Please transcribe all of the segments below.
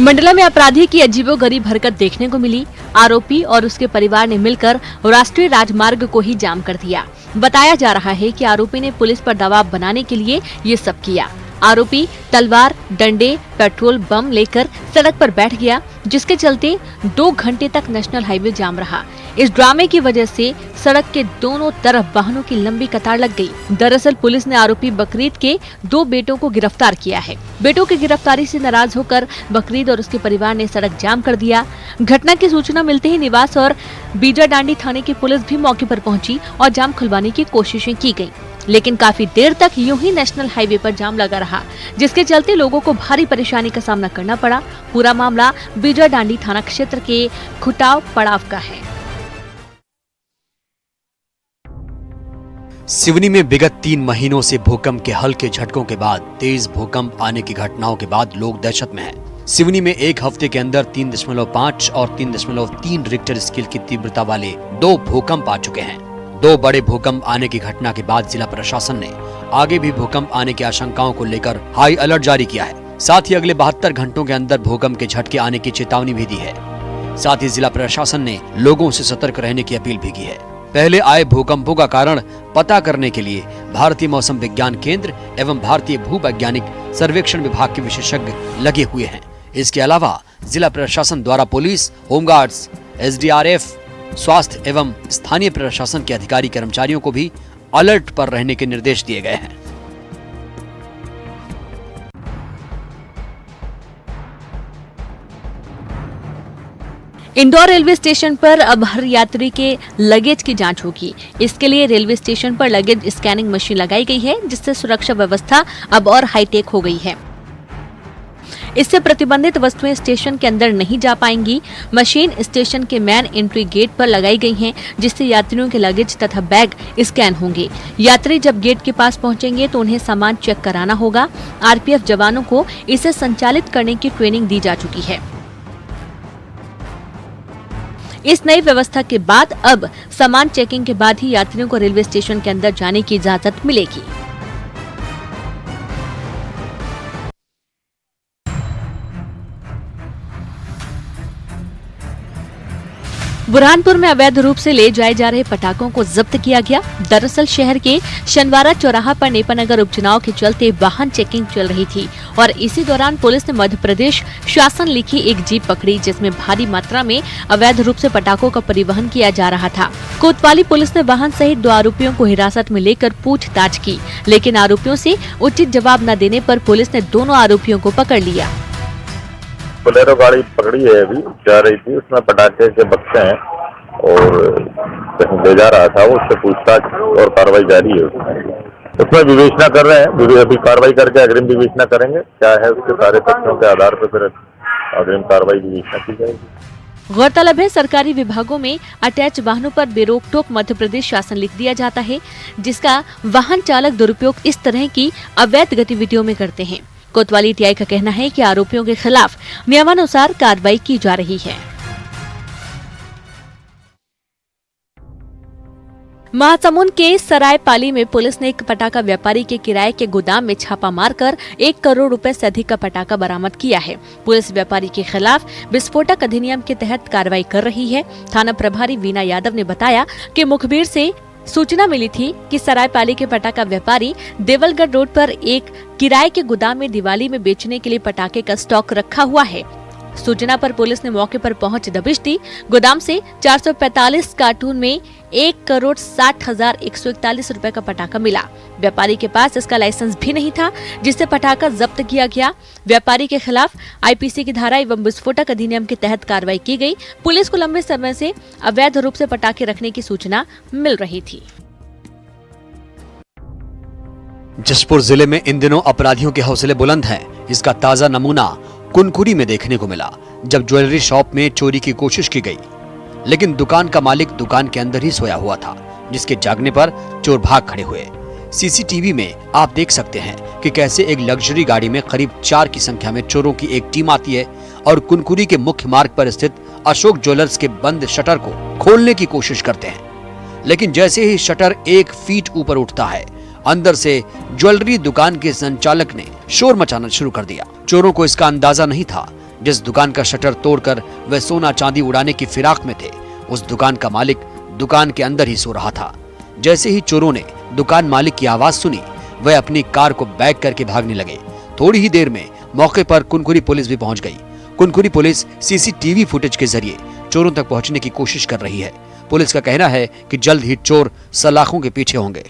मंडला में अपराधी की अजीबोगरीब हरकत देखने को मिली। आरोपी और उसके परिवार ने मिलकर राष्ट्रीय राजमार्ग को ही जाम कर दिया। बताया जा रहा है कि आरोपी ने पुलिस पर दबाव बनाने के लिए ये सब किया। आरोपी तलवार, डंडे, पेट्रोल बम लेकर सड़क पर बैठ गया, जिसके चलते 2 घंटे तक नेशनल हाईवे जाम रहा। इस ड्रामे की वजह से सड़क के दोनों तरफ वाहनों की लंबी कतार लग गई। दरअसल पुलिस ने आरोपी बकरीद के 2 बेटों को गिरफ्तार किया है। बेटों की गिरफ्तारी से नाराज होकर बकरीद और उसके परिवार ने सड़क जाम कर दिया। घटना की सूचना मिलते ही निवास और बीजाडांडी थाने की पुलिस भी मौके पर पहुंची और जाम खुलवाने की कोशिशें की गयी, लेकिन काफी देर तक यूं ही नेशनल हाईवे पर जाम लगा रहा, जिसके चलते लोगों को भारी परेशानी का सामना करना पड़ा। पूरा मामला बीजाडांडी थाना क्षेत्र के खुटाव पड़ाव का है। सिवनी में विगत 3 महीनों से भूकंप के हल्के झटकों के बाद तेज भूकंप आने की घटनाओं के बाद लोग दहशत में हैं। सिवनी में एक हफ्ते के अंदर 3.5 और 3.3 रिक्टर स्केल की तीव्रता वाले 2 भूकंप आ चुके हैं। 2 बड़े भूकंप आने की घटना के बाद जिला प्रशासन ने आगे भी भूकंप आने की आशंकाओं को लेकर हाई अलर्ट जारी किया है। साथ ही अगले 72 घंटों के अंदर भूकंप के झटके आने की चेतावनी भी दी है। साथ ही जिला प्रशासन ने लोगों से सतर्क रहने की अपील भी की है। पहले आए भूकंपों का कारण पता करने के लिए भारतीय मौसम विज्ञान केंद्र एवं भारतीय भूवैज्ञानिक सर्वेक्षण विभाग के विशेषज्ञ लगे हुए हैं। इसके अलावा जिला प्रशासन द्वारा पुलिस, होमगार्ड्स, SDRF, स्वास्थ्य एवं स्थानीय प्रशासन के अधिकारी कर्मचारियों को भी अलर्ट पर रहने के निर्देश दिए गए हैं। इंदौर रेलवे स्टेशन पर अब हर यात्री के लगेज की जांच होगी। इसके लिए रेलवे स्टेशन पर लगेज स्कैनिंग मशीन लगाई गई है, जिससे सुरक्षा व्यवस्था अब और हाईटेक हो गई है। इससे प्रतिबंधित वस्तुएं स्टेशन के अंदर नहीं जा पाएंगी। मशीन स्टेशन के मेन एंट्री गेट पर लगाई गई हैं, जिससे यात्रियों के लगेज तथा बैग स्कैन होंगे। यात्री जब गेट के पास पहुंचेंगे तो उन्हें सामान चेक कराना होगा। RPF जवानों को इसे संचालित करने की ट्रेनिंग दी जा चुकी है। इस नई व्यवस्था के बाद अब सामान चेकिंग के बाद ही यात्रियों को रेलवे स्टेशन के अंदर जाने की इजाजत मिलेगी। बुरहानपुर में अवैध रूप से ले जाए जा रहे पटाखों को जब्त किया गया। दरअसल शहर के शनवारा चौराहा पर नेपानगर उपचुनाव के चलते वाहन चेकिंग चल रही थी और इसी दौरान पुलिस ने मध्य प्रदेश शासन लिखी एक जीप पकड़ी, जिसमें भारी मात्रा में अवैध रूप से पटाखों का परिवहन किया जा रहा था। कोतवाली पुलिस ने वाहन सहित 2 आरोपियों को हिरासत में लेकर पूछताछ की, लेकिन आरोपियों से उचित जवाब न देने पर पुलिस ने दोनों आरोपियों को पकड़ लिया। बोलेरो गाड़ी पकड़ी है, अभी जा रही थी, उसमें पटाखे के बक्से हैं और कहीं ले जा रहा था वो, उससे पूछताछ और कार्रवाई जारी है। उसमें विवेचना कर रहे हैं, अभी कार्रवाई करके अग्रिम विवेचना करेंगे। क्या है उसके सारे तथ्यों के आधार पर फिर अग्रिम कार्रवाई विवेचना की जाएगी। गौरतलब है, सरकारी विभागों में अटैच वाहनों पर बेरोक टोक मध्य प्रदेश शासन लिख दिया जाता है, जिसका वाहन चालक दुरुपयोग इस तरह की अवैध गतिविधियों में करते हैं। कोतवाली TI का कहना है कि आरोपियों के खिलाफ नियमानुसार कार्रवाई की जा रही है। महासमुंद के सरायपाली में पुलिस ने एक पटाखा व्यापारी के किराए के गोदाम में छापा मारकर 1 करोड़ रुपए से अधिक का पटाखा बरामद किया है। पुलिस व्यापारी के खिलाफ विस्फोटक अधिनियम के तहत कार्रवाई कर रही है। थाना प्रभारी वीना यादव ने बताया कि मुखबिर से सूचना मिली थी कि सरायपाली के पटाखा व्यापारी देवलगढ़ रोड पर एक किराए के गोदाम में दिवाली में बेचने के लिए पटाखे का स्टॉक रखा हुआ है। सूचना पर पुलिस ने मौके पर पहुंच दबिश दी। गोदाम से 445 कार्टून में 1,60,141 रुपए का पटाखा मिला। व्यापारी के पास इसका लाइसेंस भी नहीं था, जिससे पटाखा जब्त किया गया। व्यापारी के खिलाफ IPC की धारा एवं विस्फोटक अधिनियम के तहत कार्रवाई की गई। पुलिस को लंबे समय से अवैध रूप से पटाखे रखने की सूचना मिल रही थी। जशपुर जिले में इन दिनों अपराधियों के हौसले बुलंद हैं। इसका ताजा नमूना कुनकुरी में देखने को मिला, जब ज्वेलरी शॉप में चोरी की कोशिश की गई, लेकिन दुकान का मालिक दुकान के अंदर ही सोया हुआ था, जिसके जागने पर चोर भाग खड़े हुए। CCTV में आप देख सकते हैं कि कैसे एक लग्जरी गाड़ी में करीब 4 की संख्या में चोरों की एक टीम आती है और कुनकुरी के मुख्य मार्ग पर स्थित अशोक ज्वेलर्स के बंद शटर को खोलने की कोशिश करते हैं। लेकिन जैसे ही शटर 1 फीट ऊपर उठता है, अंदर से ज्वेलरी दुकान के संचालक ने शोर मचाना शुरू कर दिया। चोरों को इसका अंदाजा नहीं था, जिस दुकान का शटर तोड़कर वे सोना चांदी उड़ाने की फिराक में थे, उस दुकान का मालिक दुकान के अंदर ही सो रहा था। जैसे ही चोरों ने दुकान मालिक की आवाज सुनी, वे अपनी कार को बैक करके भागने लगे। थोड़ी ही देर में मौके पर कुनकुरी पुलिस भी पहुंच गई। कुनकुरी पुलिस सीसीटीवी फुटेज के जरिए चोरों तक पहुंचने की कोशिश कर रही है। पुलिस का कहना है कि जल्द ही चोर सलाखों के पीछे होंगे।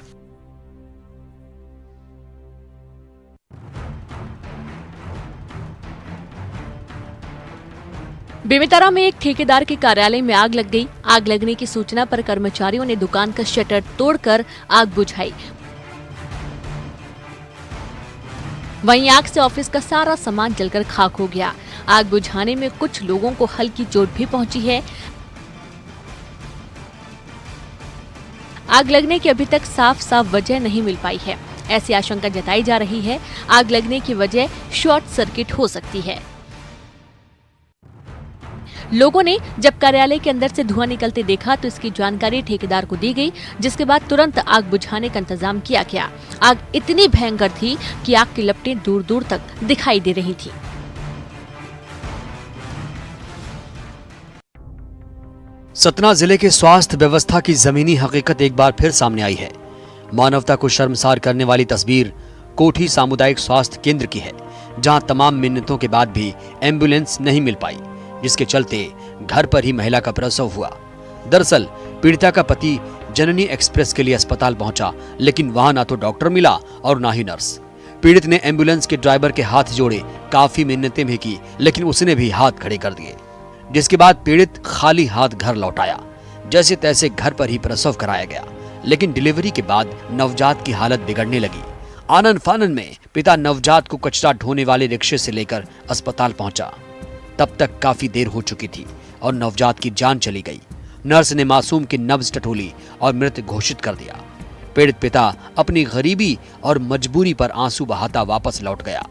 बेमेतरा में एक ठेकेदार के कार्यालय में आग लग गई। आग लगने की सूचना पर कर्मचारियों ने दुकान का शटर तोड़कर आग बुझाई। वहीं आग से ऑफिस का सारा सामान जलकर खाक हो गया। आग बुझाने में कुछ लोगों को हल्की चोट भी पहुंची है। आग लगने की अभी तक साफ वजह नहीं मिल पाई है। ऐसी आशंका जताई जा रही है आग लगने की वजह शॉर्ट सर्किट हो सकती है। लोगों ने जब कार्यालय के अंदर से धुआं निकलते देखा तो इसकी जानकारी ठेकेदार को दी गई, जिसके बाद तुरंत आग बुझाने का इंतजाम किया गया। आग इतनी भयंकर थी कि आग की लपटें दूर दूर तक दिखाई दे रही थी। सतना जिले के स्वास्थ्य व्यवस्था की जमीनी हकीकत एक बार फिर सामने आई है। मानवता को शर्मसार करने वाली तस्वीर कोठी सामुदायिक स्वास्थ्य केंद्र की है, जहां तमाम मिन्नतों के बाद भी एम्बुलेंस नहीं मिल पाई, जिसके चलते घर पर ही महिला का प्रसव हुआ। दरअसल पीड़िता का पति जननी एक्सप्रेस के लिए अस्पताल पहुंचा, लेकिन वहां ना तो डॉक्टर मिला और ना ही नर्स। पीड़ित ने एम्बुलेंस के ड्राइवर के हाथ जोड़े, काफी मिन्नतें भी की, लेकिन उसने भी हाथ खड़े कर दिए, जिसके बाद पीड़ित खाली हाथ घर लौट आया। जैसे तैसे घर पर ही प्रसव कराया गया, लेकिन डिलीवरी के बाद नवजात की हालत बिगड़ने लगी। आनन फानन में पिता नवजात को कचरा ढोने वाले रिक्शे से लेकर अस्पताल पहुंचा। तब तक काफी देर हो चुकी थी और नवजात की जान चली गई। नर्स ने मासूम की नब्ज टटोली और मृत घोषित कर दिया। पीड़ित पिता अपनी गरीबी और मजबूरी पर आंसू बहाता वापस लौट गया।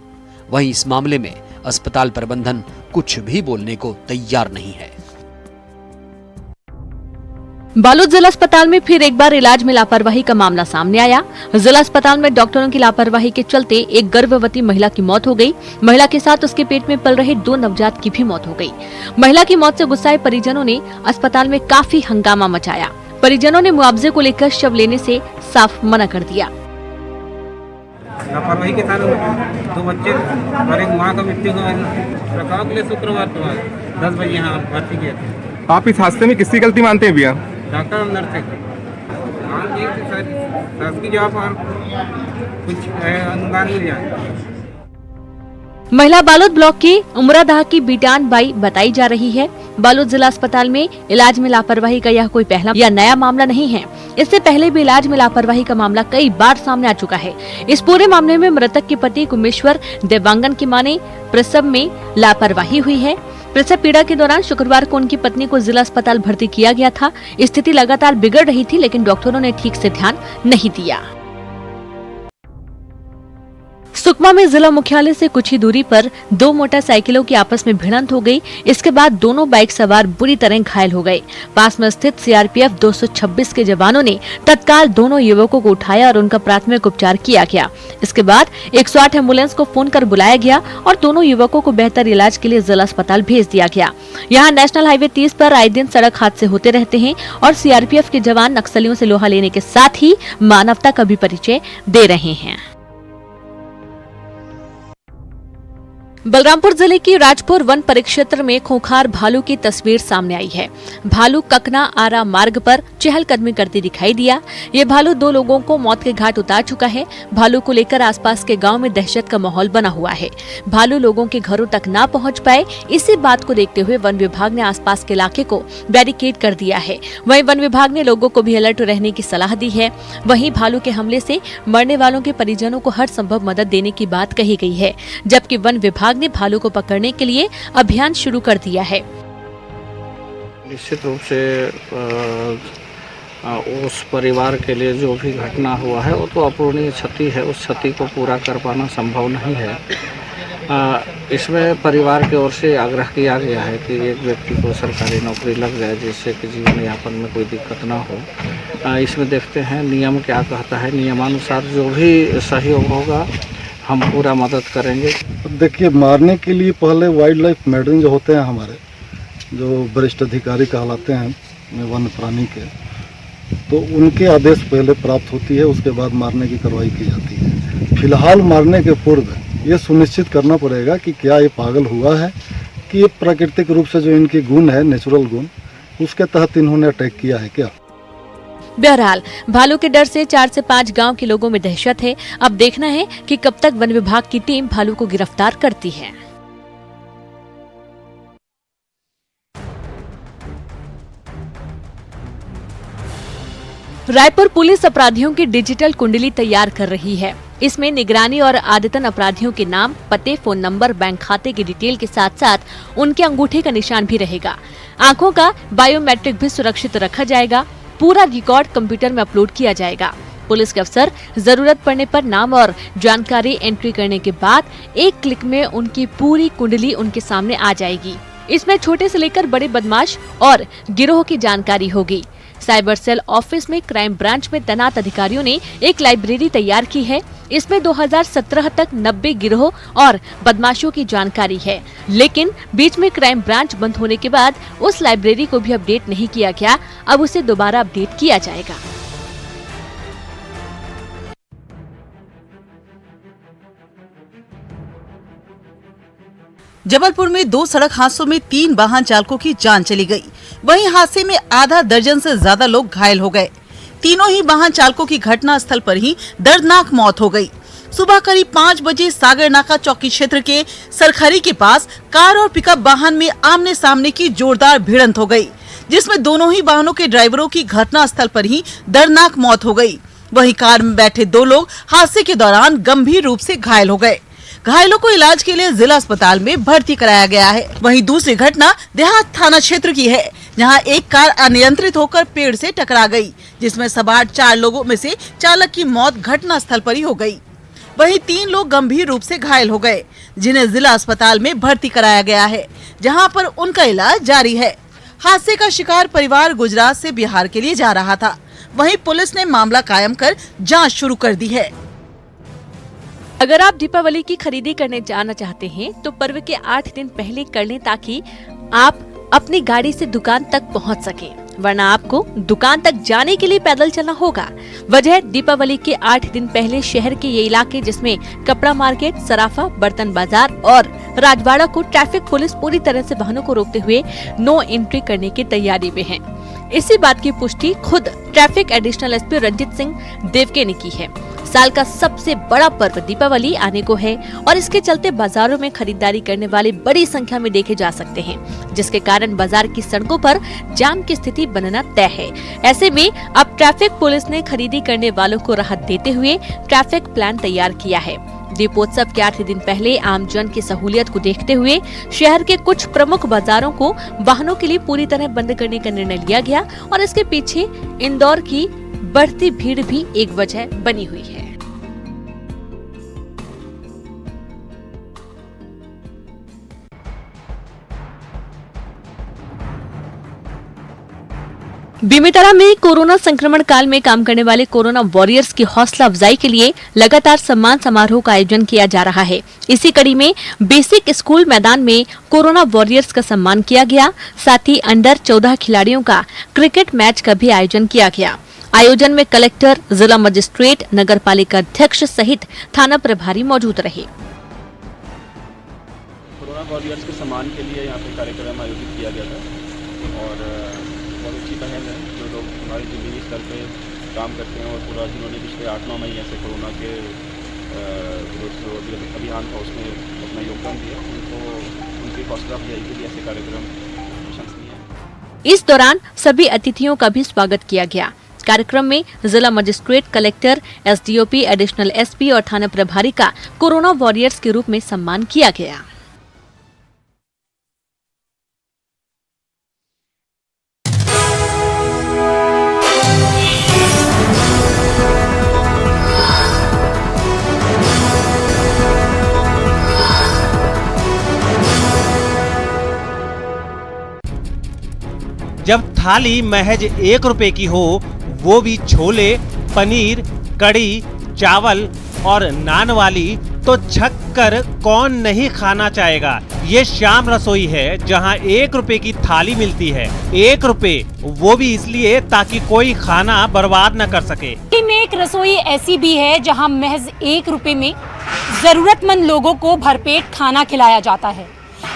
वहीं इस मामले में अस्पताल प्रबंधन कुछ भी बोलने को तैयार नहीं है। बालोद जिला अस्पताल में फिर एक बार इलाज में लापरवाही का मामला सामने आया। जिला अस्पताल में डॉक्टरों की लापरवाही के चलते एक गर्भवती महिला की मौत हो गई। महिला के साथ उसके पेट में पल रहे 2 नवजात की भी मौत हो गई। महिला की मौत से गुस्साए परिजनों ने अस्पताल में काफी हंगामा मचाया। परिजनों ने मुआवजे को लेकर शव लेने से साफ मना कर दिया। लापरवाही के कारण 2 बच्चे और एक माँ का मृत्यु हुआ। प्रसव के लिए शुक्रवार को 10 बजे यहाँ भर्ती किए थे। आप इस हादसे में किसकी गलती मानते हैं भैया? डॉक्टर और नर्स थे। शासकीय जॉब और कुछ अनुदान मिल जाए। महिला बालोद ब्लॉक की उमरादाह की बीटान बाई बताई जा रही है। बालोद जिला अस्पताल में इलाज में लापरवाही का यह कोई पहला या नया मामला नहीं है। इससे पहले भी इलाज में लापरवाही का मामला कई बार सामने आ चुका है। इस पूरे मामले में मृतक के पति कुमेश्वर देवांगन की माने प्रसव में लापरवाही हुई है। प्रसव पीड़ा के दौरान शुक्रवार को उनकी पत्नी को जिला अस्पताल भर्ती किया गया था। स्थिति लगातार बिगड़ रही थी, लेकिन डॉक्टरों ने ठीक से ध्यान नहीं दिया। सुकमा में जिला मुख्यालय से कुछ ही दूरी पर 2 मोटरसाइकिलों की आपस में भिड़ंत हो गई। इसके बाद दोनों बाइक सवार बुरी तरह घायल हो गए। पास में स्थित सीआरपीएफ 226 के जवानों ने तत्काल दोनों युवकों को उठाया और उनका प्राथमिक उपचार किया गया। इसके बाद 108 एम्बुलेंस को फोन कर बुलाया गया और दोनों युवकों को बेहतर इलाज के लिए जिला अस्पताल भेज दिया गया। यहाँ नेशनल हाईवे 30 पर आए दिन सड़क हादसे होते रहते हैं और सीआरपीएफ के जवान नक्सलियों से लोहा लेने के साथ ही मानवता का भी परिचय दे रहे हैं। बलरामपुर जिले की राजपुर वन परिक्षेत्र में खूंखार भालू की तस्वीर सामने आई है। भालू ककना आरा मार्ग पर चहलकदमी करते दिखाई दिया। ये भालू 2 लोगों को मौत के घाट उतार चुका है। भालू को लेकर आसपास के गांव में दहशत का माहौल बना हुआ है। भालू लोगों के घरों तक ना पहुंच पाए, इसी बात को देखते हुए वन विभाग ने आसपास के इलाके को बैरिकेड कर दिया है। वहीं वन विभाग ने लोगों को भी अलर्ट रहने की सलाह दी है। वहीं भालू के हमले से मरने वालों के परिजनों को हर संभव मदद देने की बात कही गई है, जबकि वन विभाग ने भालू को पकड़ने के लिए अभियान शुरू कर दिया है। निश्चित रूप से उस परिवार के लिए जो भी घटना हुआ है वो तो अपूरणीय क्षति है। उस क्षति को पूरा कर पाना संभव नहीं है। इसमें परिवार की ओर से आग्रह किया गया है कि एक व्यक्ति को सरकारी नौकरी लग जाए, जिससे कि जीवन यापन में कोई दिक्कत ना हो। इसमें देखते हैं नियम क्या कहता है। नियमानुसार जो भी सहयोग होगा हम पूरा मदद करेंगे। देखिए, मारने के लिए पहले वाइल्ड लाइफ मेडन जो होते हैं हमारे, जो वरिष्ठ अधिकारी कहलाते हैं वन प्राणी के, तो उनके आदेश पहले प्राप्त होती है, उसके बाद मारने की कार्रवाई की जाती है। फिलहाल मारने के पूर्व ये सुनिश्चित करना पड़ेगा कि क्या ये पागल हुआ है कि ये प्राकृतिक रूप से जो इनकी गुण है, नेचुरल गुण, उसके तहत इन्होंने अटैक किया है क्या। बहरहाल भालू के डर से 4 से 5 गांव के लोगों में दहशत है। अब देखना है कि कब तक वन विभाग की टीम भालू को गिरफ्तार करती है। रायपुर पुलिस अपराधियों की डिजिटल कुंडली तैयार कर रही है। इसमें निगरानी और आदतन अपराधियों के नाम, पते, फोन नंबर, बैंक खाते की डिटेल के साथ साथ उनके अंगूठे का निशान भी रहेगा। आंखों का बायोमेट्रिक भी सुरक्षित रखा जाएगा। पूरा रिकॉर्ड कंप्यूटर में अपलोड किया जाएगा। पुलिस के अफसर जरूरत पड़ने पर नाम और जानकारी एंट्री करने के बाद एक क्लिक में उनकी पूरी कुंडली उनके सामने आ जाएगी। इसमें छोटे से लेकर बड़े बदमाश और गिरोह की जानकारी होगी। साइबर सेल ऑफिस में क्राइम ब्रांच में तैनात अधिकारियों ने एक लाइब्रेरी तैयार की है। इसमें 2017 तक 90 गिरोह और बदमाशों की जानकारी है, लेकिन बीच में क्राइम ब्रांच बंद होने के बाद उस लाइब्रेरी को भी अपडेट नहीं किया गया। अब उसे दोबारा अपडेट किया जाएगा। जबलपुर में 2 सड़क हादसों में 3 वाहन चालकों की जान चली गई। वहीं हादसे में आधा दर्जन से ज्यादा लोग घायल हो गए। तीनों ही वाहन चालकों की घटना स्थल पर ही दर्दनाक मौत हो गई। सुबह करीब 5 बजे सागर नाका चौकी क्षेत्र के सरखरी के पास कार और पिकअप वाहन में आमने सामने की जोरदार भिड़ंत हो गई, जिसमें दोनों ही वाहनों के ड्राइवरों की घटना स्थल पर ही दर्दनाक मौत हो गई। वहीं कार में बैठे 2 लोग हादसे के दौरान गंभीर रूप से घायल हो गए। घायलों को इलाज के लिए जिला अस्पताल में भर्ती कराया गया है। वहीं दूसरी घटना देहात थाना क्षेत्र की है, जहां एक कार अनियंत्रित होकर पेड़ से टकरा गई, जिसमें सवार 4 लोगों में से चालक की मौत घटना स्थल पर ही हो गई। वहीं 3 लोग गंभीर रूप से घायल हो गए, जिन्हें जिला अस्पताल में भर्ती कराया गया है, जहां पर उनका इलाज जारी है। हादसे का शिकार परिवार गुजरात से बिहार के लिए जा रहा था। वहीं पुलिस ने मामला कायम कर जाँच शुरू कर दी है। अगर आप दीपावली की खरीदी करने जाना चाहते हैं तो पर्व के 8 दिन पहले कर लें, ताकि आप अपनी गाड़ी से दुकान तक पहुंच सकें, वरना आपको दुकान तक जाने के लिए पैदल चलना होगा। वजह, दीपावली के 8 दिन पहले शहर के ये इलाके, जिसमें कपड़ा मार्केट, सराफा, बर्तन बाजार और राजवाड़ा को ट्रैफिक पुलिस पूरी तरह से वाहनों को रोकते हुए नो एंट्री करने की तैयारी में है। इसी बात की पुष्टि खुद traffic additional SP Ranjit Singh Devke ने की है। साल का सबसे बड़ा पर्व दीपावली आने को है और इसके चलते बाजारों में खरीदारी करने वाले बड़ी संख्या में देखे जा सकते हैं, जिसके कारण बाजार की सड़कों पर जाम की स्थिति बनना तय है। ऐसे में अब ट्रैफिक पुलिस ने खरीदी करने वालों को राहत देते हुए ट्रैफिक प्लान तैयार किया है। दीपोत्सव के 8 दिन पहले आमजन की सहूलियत को देखते हुए शहर के कुछ प्रमुख बाजारों को वाहनों के लिए पूरी तरह बंद करने का निर्णय लिया गया और इसके पीछे इंदौर की बढ़ती भीड़ भी एक वजह बनी हुई है। बेमेतरा में कोरोना संक्रमण काल में काम करने वाले कोरोना वॉरियर्स की हौसला अफजाई के लिए लगातार सम्मान समारोह का आयोजन किया जा रहा है। इसी कड़ी में बेसिक स्कूल मैदान में कोरोना वॉरियर्स का सम्मान किया गया। साथ ही अंडर 14 खिलाड़ियों का क्रिकेट मैच का भी आयोजन किया गया। आयोजन में कलेक्टर, जिला मजिस्ट्रेट, नगर पालिका अध्यक्ष सहित थाना प्रभारी मौजूद रहे। कोरोना वॉरियर्स के सम्मान के लिए यहाँ पे कार्यक्रम आयोजित किया गया था और बहुत अच्छी पहल है। जो लोग हमारे ज़मीनी स्तर पे काम करते हैं और पूरा जिन्होंने पिछले 8-9 महीने से कोरोना के अभियान था उसमें अपना योगदान दिया, उनको उनकी हौसला अफजाई के लिए ऐसे कार्यक्रम प्रशंसनीय है। इस दौरान सभी अतिथियों का भी स्वागत किया गया। कार्यक्रम में जिला magistrate, collector, SDOP, additional SP और थाना प्रभारी का कोरोना वॉरियर्स के रूप में सम्मान किया गया। जब थाली महज 1 रुपए की हो, वो भी छोले, पनीर, कड़ी, चावल और नान वाली, तो छक कर कौन नहीं खाना चाहेगा। ये श्याम रसोई है जहां 1 रुपए की थाली मिलती है। 1 रुपए, वो भी इसलिए ताकि कोई खाना बर्बाद न कर सके। दिल्ली में एक रसोई ऐसी भी है जहां महज 1 रुपए में जरूरतमंद लोगों को भरपेट खाना खिलाया जाता है।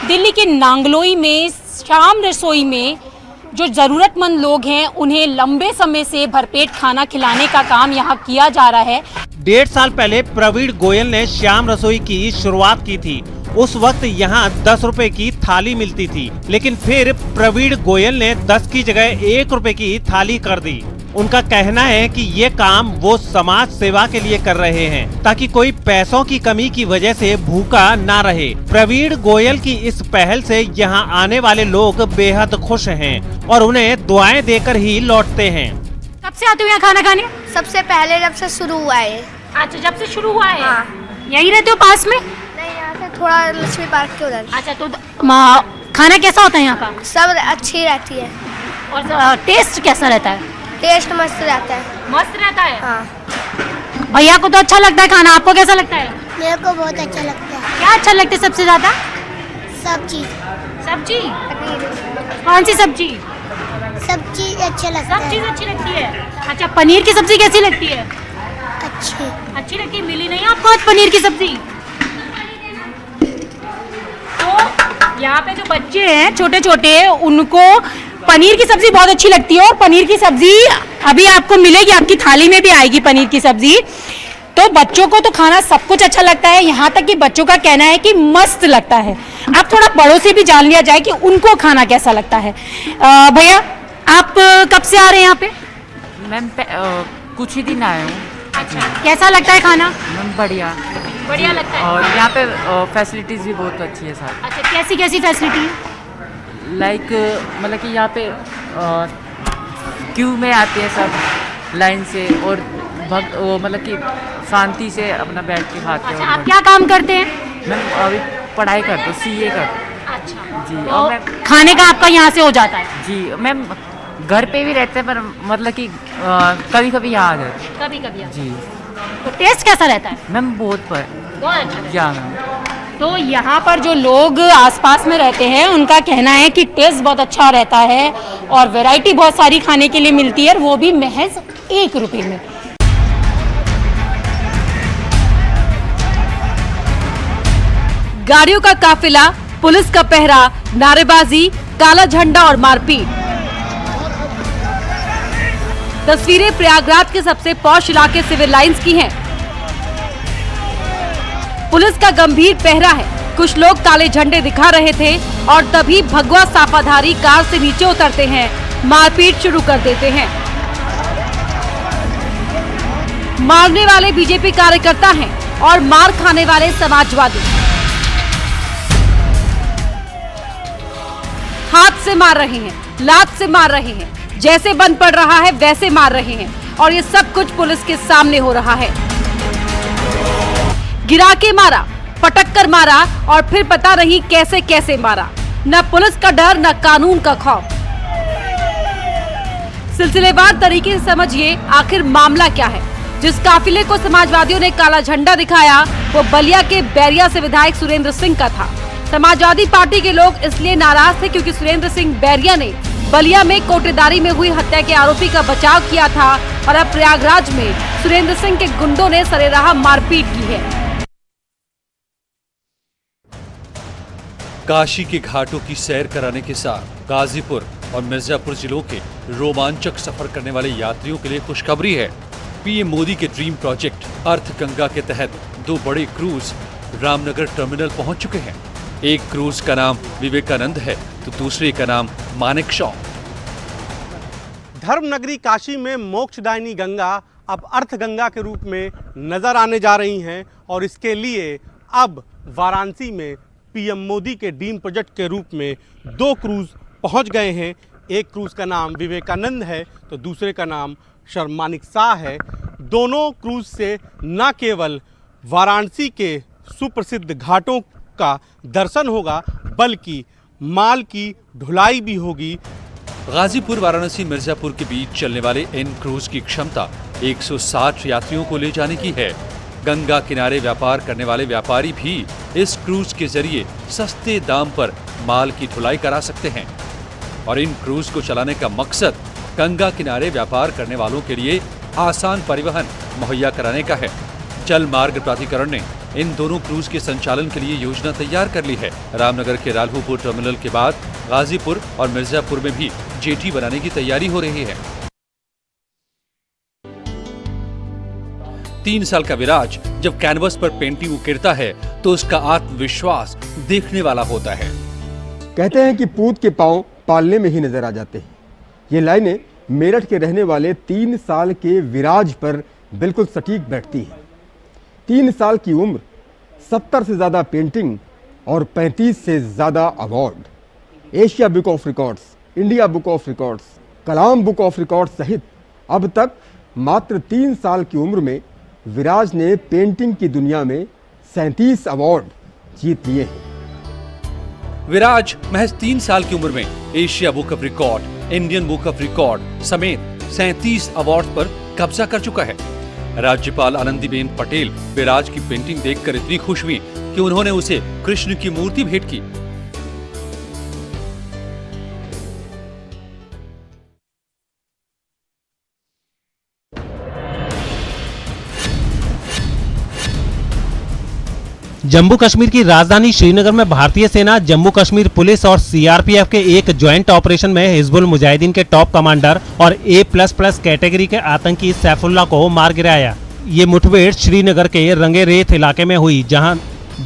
दिल्ली के नांगलोई में श्याम रसोई में जो ज़रूरतमंद लोग हैं उन्हें लंबे समय से भरपेट खाना खिलाने का काम यहाँ किया जा रहा है। 1.5 साल पहले प्रवीण गोयल ने श्याम रसोई की शुरुआत की थी। उस वक्त यहाँ 10 रुपए की थाली मिलती थी, लेकिन फिर प्रवीण गोयल ने 10 की जगह 1 रुपए की थाली कर दी। उनका कहना है कि ये काम वो समाज सेवा के लिए कर रहे हैं ताकि कोई पैसों की कमी की वजह से भूखा ना रहे। प्रवीण गोयल की इस पहल से यहाँ आने वाले लोग बेहद खुश हैं और उन्हें दुआएं देकर ही लौटते हैं। कब से आते हो यहाँ खाना खाने? सबसे पहले जब से शुरू हुआ है। अच्छा, जब से शुरू हुआ है। हाँ। यही रहते हो पास में? नहीं, यहाँ से थोड़ा लक्ष्मी पार्क के उधर। अच्छा, तो खाना कैसा होता है यहाँ का? सब अच्छी रहती है। और टेस्ट कैसा रहता है? टेस्ट मस्त रहता है। मस्त रहता है। हाँ। भैया को तो अच्छा लगता है खाना, आपको कैसा लगता है? मेरे को बहुत अच्छा लगता है। क्या अच्छा लगता है सबसे ज्यादा? सब्जी। सब्जी? कौन सी सब्जी? सब चीज अच्छा लगता है। सब चीज अच्छी लगती है। अच्छा, पनीर की सब्जी कैसी लगती है? अच्छी लगती है। मिली नहीं आपको आज पनीर की सब्जी? तो यहाँ पे जो बच्चे हैं छोटे छोटे, उनको पनीर की सब्जी बहुत अच्छी लगती है और पनीर की सब्जी अभी आपको मिलेगी, आपकी थाली में भी आएगी पनीर की सब्जी। तो बच्चों को तो खाना सब कुछ अच्छा लगता है, यहाँ तक कि बच्चों का कहना है कि मस्त लगता है। अब थोड़ा बड़ों से भी जान लिया जाए कि उनको खाना कैसा लगता है। भैया, आप कब से आ रहे हैं यहाँ पे? मैम कुछ ही दिन आए हूँ। अच्छा, कैसा लगता है खाना? मैम बढ़िया लगता है। और यहाँ पे फैसिलिटीज़ भी बहुत अच्छी है सर। अच्छा, कैसी कैसी फैसिलिटी? लाइक मतलब कि यहाँ पे क्यू में आते हैं सब लाइन से और वो मतलब कि शांति से अपना बैठ के खाते हैं। अच्छा, आप क्या काम करते हैं? मैम अभी पढ़ाई करते हूँ, CA करते हैं। अच्छा जी। तो और मैम खाने का आपका यहाँ से हो जाता है? जी मैम, घर पे भी रहते हैं पर मतलब कि कभी कभी यहाँ आ जाते हैं। कभी कभी जी। तो टेस्ट कैसा रहता है? मैम बहुत अच्छा। जी मैम। तो यहाँ पर जो लोग आसपास में रहते हैं उनका कहना है कि टेस्ट बहुत अच्छा रहता है और वैरायटी बहुत सारी खाने के लिए मिलती है, वो भी महज 1 रुपए में। गाड़ियों का काफिला, पुलिस का पहरा, नारेबाजी, काला झंडा और मारपीट। तस्वीरें प्रयागराज के सबसे पॉश इलाके सिविल लाइंस की हैं। पुलिस का गंभीर पहरा है। कुछ लोग काले झंडे दिखा रहे थे और तभी भगवा साफाधारी कार से नीचे उतरते हैं, मारपीट शुरू कर देते हैं। मारने वाले बीजेपी कार्यकर्ता हैं और मार खाने वाले समाजवादी। हाथ से मार रहे हैं, लात से मार रहे हैं, जैसे बंद पड़ रहा है वैसे मार रहे हैं और ये सब कुछ पुलिस के सामने हो रहा है। गिरा के मारा, पटक कर मारा और फिर पता नहीं कैसे कैसे मारा। न पुलिस का डर, न कानून का खौफ। सिलसिलेवार तरीके से समझिए आखिर मामला क्या है। जिस काफिले को समाजवादियों ने काला झंडा दिखाया वो बलिया के बैरिया से विधायक सुरेंद्र सिंह का था। समाजवादी पार्टी के लोग इसलिए नाराज थे क्योंकि सुरेंद्र सिंह बैरिया ने बलिया में कोटेदारी में हुई हत्या के आरोपी का बचाव किया था और अब प्रयागराज में सुरेंद्र सिंह के गुंडों ने सरेराह मारपीट की है। काशी के घाटों की सैर कराने के साथ गाजीपुर और मिर्जापुर जिलों के रोमांचक सफर करने वाले यात्रियों के लिए खुशखबरी है। पीएम मोदी के ड्रीम प्रोजेक्ट अर्थ गंगा के तहत 2 बड़े क्रूज रामनगर टर्मिनल पहुंच चुके हैं। एक क्रूज का नाम विवेकानंद है तो दूसरे का नाम मानेकशॉ। धर्मनगरी काशी में मोक्षदायिनी गंगा अब अर्थ गंगा के रूप में नजर आने जा रही हैं और इसके लिए अब वाराणसी में पीएम मोदी के ड्रीम प्रोजेक्ट के रूप में 2 क्रूज पहुंच गए हैं। एक क्रूज का नाम विवेकानंद है तो दूसरे का नाम मानेकशॉ है। दोनों क्रूज से न केवल वाराणसी के सुप्रसिद्ध घाटों का दर्शन होगा बल्कि माल की ढुलाई भी होगी। गाजीपुर वाराणसी मिर्जापुर के बीच चलने वाले इन क्रूज की क्षमता 160 यात्रियों को ले जाने की है। गंगा किनारे व्यापार करने वाले व्यापारी भी इस क्रूज के जरिए सस्ते दाम पर माल की ढुलाई करा सकते हैं और इन क्रूज को चलाने का मकसद गंगा किनारे व्यापार करने वालों के लिए आसान परिवहन मुहैया कराने का है। जल मार्ग प्राधिकरण ने इन दोनों क्रूज के संचालन के लिए योजना तैयार कर ली है। रामनगर के राल्हुपुर टर्मिनल के बाद गाजीपुर और मिर्जापुर में भी जेटी बनाने की तैयारी हो रही है। 3 साल का विराज जब कैनवस पर पेंटिंग उकेरता है तो उसका आत्मविश्वास देखने वाला होता है। कहते हैं कि पूत के पांव पालने में ही नजर आ जाते हैं। ये लाइनें मेरठ के रहने वाले 3 साल के विराज पर बिल्कुल सटीक बैठती हैं। 3 साल की उम्र, 70 से ज़्यादा पेंटिंग और 35 से ज़्यादा award. Asia book of records, India book of records, Kalam book of records सहित अब तक मात्र 3 साल की उम्र में विराज ने पेंटिंग की दुनिया में 37 अवार्ड जीत लिए हैं। विराज महज 3 साल की उम्र में Asia book of record, Indian book of record समेत 37 अवार्ड पर कब्जा कर चुका है। राज्यपाल आनंदीबेन पटेल विराज की पेंटिंग देखकर इतनी खुश हुई कि उन्होंने उसे कृष्ण की मूर्ति भेंट की। जम्मू कश्मीर की राजधानी श्रीनगर में भारतीय सेना, जम्मू कश्मीर पुलिस और सीआरपीएफ के एक ज्वाइंट ऑपरेशन में हिजबुल मुजाहिदीन के टॉप कमांडर और A++ कैटेगरी के आतंकी सैफुल्लाह को मार गिराया। ये मुठभेड़ श्रीनगर के रंगे-रेत इलाके में हुई, जहां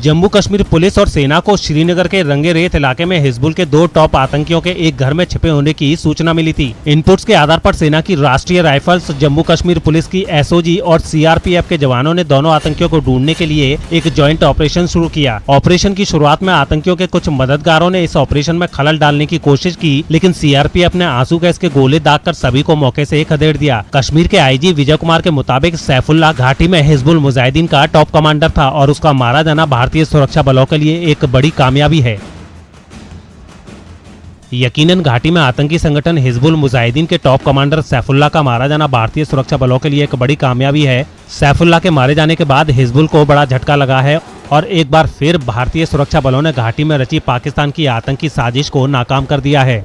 जम्मू कश्मीर पुलिस और सेना को श्रीनगर के रंगे-रेत इलाके में हिजबुल के 2 टॉप आतंकियों के एक घर में छिपे होने की सूचना मिली थी। इनपुट्स के आधार पर सेना की राष्ट्रीय राइफल्स, जम्मू कश्मीर पुलिस की SOG और सीआरपीएफ के जवानों ने दोनों आतंकियों को ढूंढने के लिए एक ज्वाइंट ऑपरेशन शुरू किया। ऑपरेशन की शुरुआत में आतंकियों के कुछ मददगारों ने इस ऑपरेशन में खलल डालने की कोशिश की, लेकिन सीआरपीएफ ने आंसू गैस के गोले दागकर सभी को मौके से खदेड़ दिया। कश्मीर के IG विजय कुमार के मुताबिक सैफुल्लाह घाटी में हिजबुल मुजाहिदीन का टॉप कमांडर था और उसका मारा जाना भारतीय सुरक्षा बलों के लिए एक बड़ी कामयाबी है। यकीनन घाटी में आतंकी संगठन हिजबुल मुजाहिदीन के टॉप कमांडर सैफुल्लाह का मारा जाना भारतीय सुरक्षा बलों के लिए एक बड़ी कामयाबी है। सैफुल्लाह के मारे जाने के बाद हिजबुल को बड़ा झटका लगा है और एक बार फिर भारतीय सुरक्षा बलों ने घाटी में रची पाकिस्तान की आतंकी साजिश को नाकाम कर दिया है।